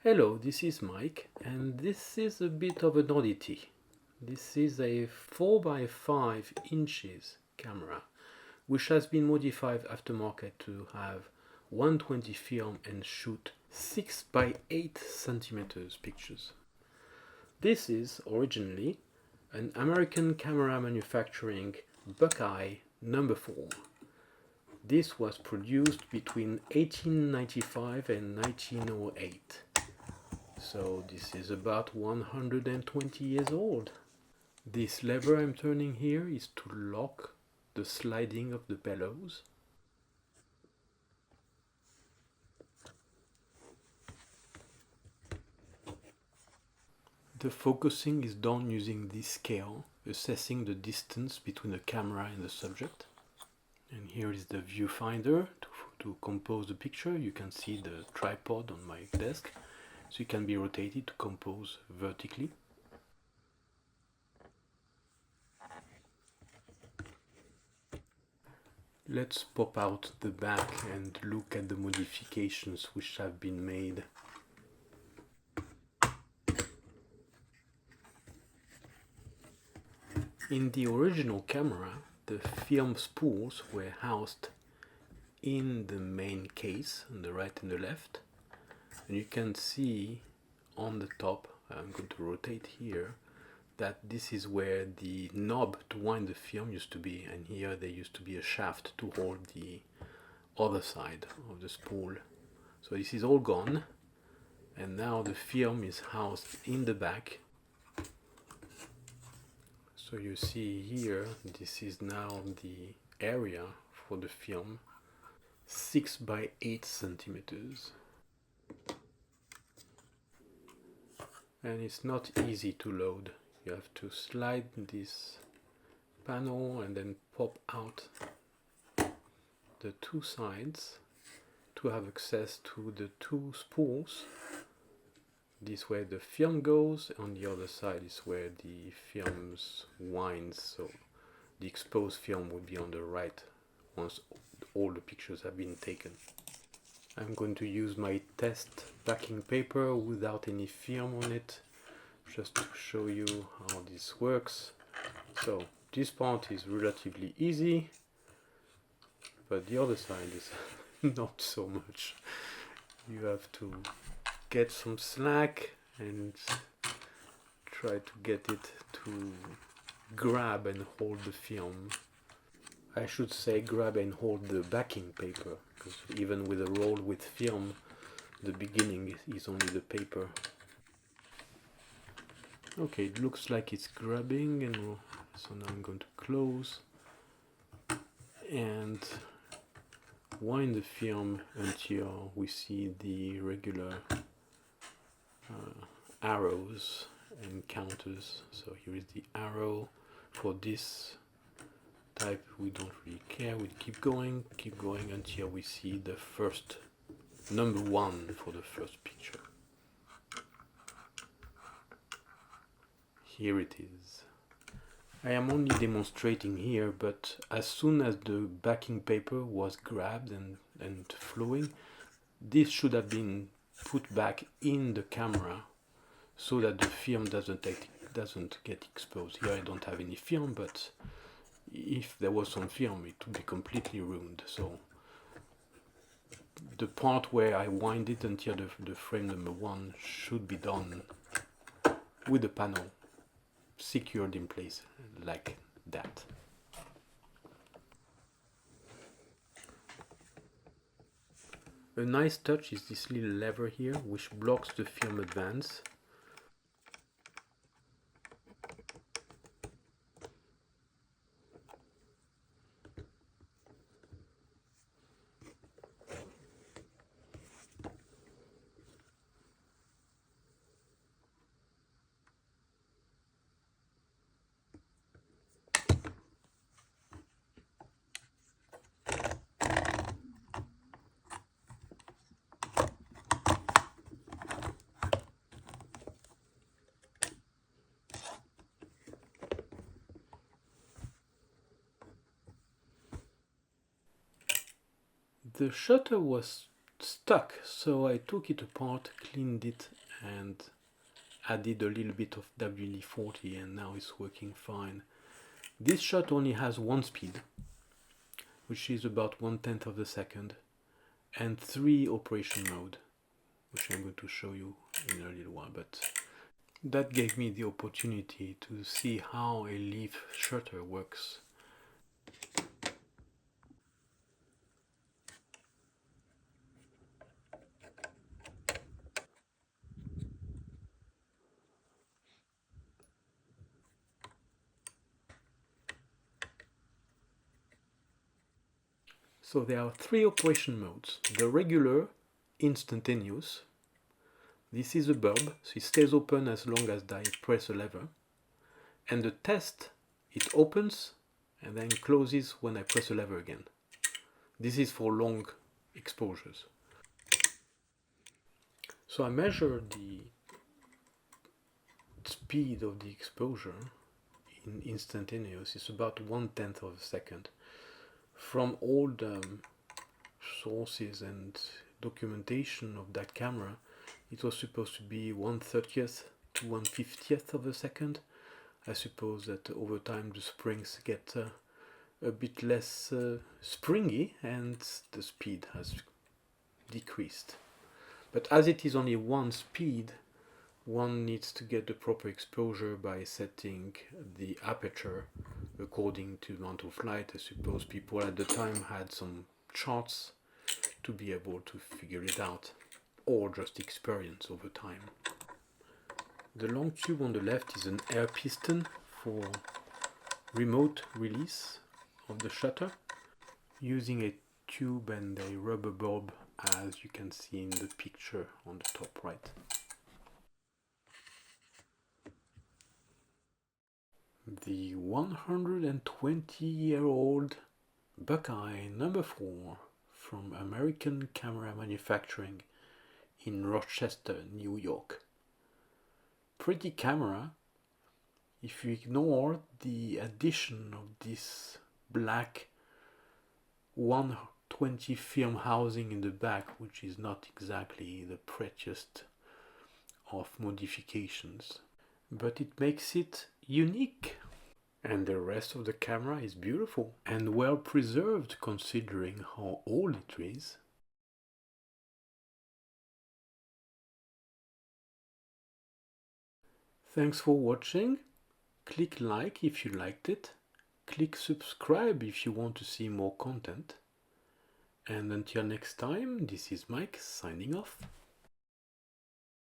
Hello, this is Mike, and this is a bit of an oddity. This is a 4 by 5 inches camera, which has been modified aftermarket to have 120 film and shoot 6 by 8 centimeters pictures. This is originally an American Camera Manufacturing Buckeye No. 4. This was produced between 1895 and 1908. So this is about 120 years old. This lever I'm turning here is to lock the sliding of the bellows. The focusing is done using this scale, assessing the distance between the camera and the subject. And here is the viewfinder to compose the picture. You can see the tripod on my desk, so it can be rotated to compose vertically. Let's pop out the back and look at the modifications which have been made. In the original camera, the film spools were housed in the main case on the right and the left, and you can see on the top, I'm going to rotate here, that this is where the knob to wind the film used to be, and here there used to be a shaft to hold the other side of the spool. So this is all gone, and now the film is housed in the back. So you see here, this is now the area for the film, 6 by 8 centimeters. And it's not easy to load. You have to slide this panel and then pop out the two sides to have access to the two spools. This way the film goes, on the other side is where the film winds, so the exposed film will be on the right once all the pictures have been taken. I'm going to use my test backing paper without any film on it, just to show you how this works. So this part is relatively easy, but the other side is not so much. You have to get some slack and try to get it to grab and hold the film. I should say grab and hold the backing paper, because even with a roll with film, the beginning is only the paper. Okay, it looks like it's grabbing, and so now I'm going to close and wind the film until we see the regular arrows and counters. So here is the arrow. For this type we don't really care, we keep going until we see the first number 1 for the first picture. Here it is. I am only demonstrating here, but as soon as the backing paper was grabbed and flowing, this should have been put back in the camera so that the film doesn't get exposed. Here I don't have any film, but if there was some film, it would be completely ruined. So the part where I wind it until the frame number 1 should be done with the panel secured in place like that. A nice touch is this little lever here, which blocks the film advance. The shutter was stuck, so I took it apart, cleaned it, and added a little bit of WD-40, and now it's working fine. This shot only has one speed, which is about 1/10 of a second, and 3 operation mode, which I'm going to show you in a little while, but that gave me the opportunity to see how a leaf shutter works. So there are 3 operation modes. The regular, instantaneous. This is a bulb, so it stays open as long as I press a lever. And the test, it opens and then closes when I press a lever again. This is for long exposures. So I measure the speed of the exposure in instantaneous. It's about 1/10 of a second. From all the sources and documentation of that camera, it was supposed to be 1/30th to 1/50th of a second. I suppose that over time the springs get a bit less springy and the speed has decreased. But as it is only one speed, one needs to get the proper exposure by setting the aperture according to the amount of light. I suppose people at the time had some charts to be able to figure it out, or just experience over time. The long tube on the left is an air piston for remote release of the shutter, using a tube and a rubber bulb, as you can see in the picture on the top right. The 120-year-old Buckeye No. 4 from American Camera Mfg in Rochester, New York. Pretty camera, if you ignore the addition of this black 120 film housing in the back, which is not exactly the prettiest of modifications, but it makes it unique. And the rest of the camera is beautiful and well preserved considering how old it is. Thanks for watching. Click like if you liked it. Click subscribe if you want to see more content. And until next time, this is Mike signing off.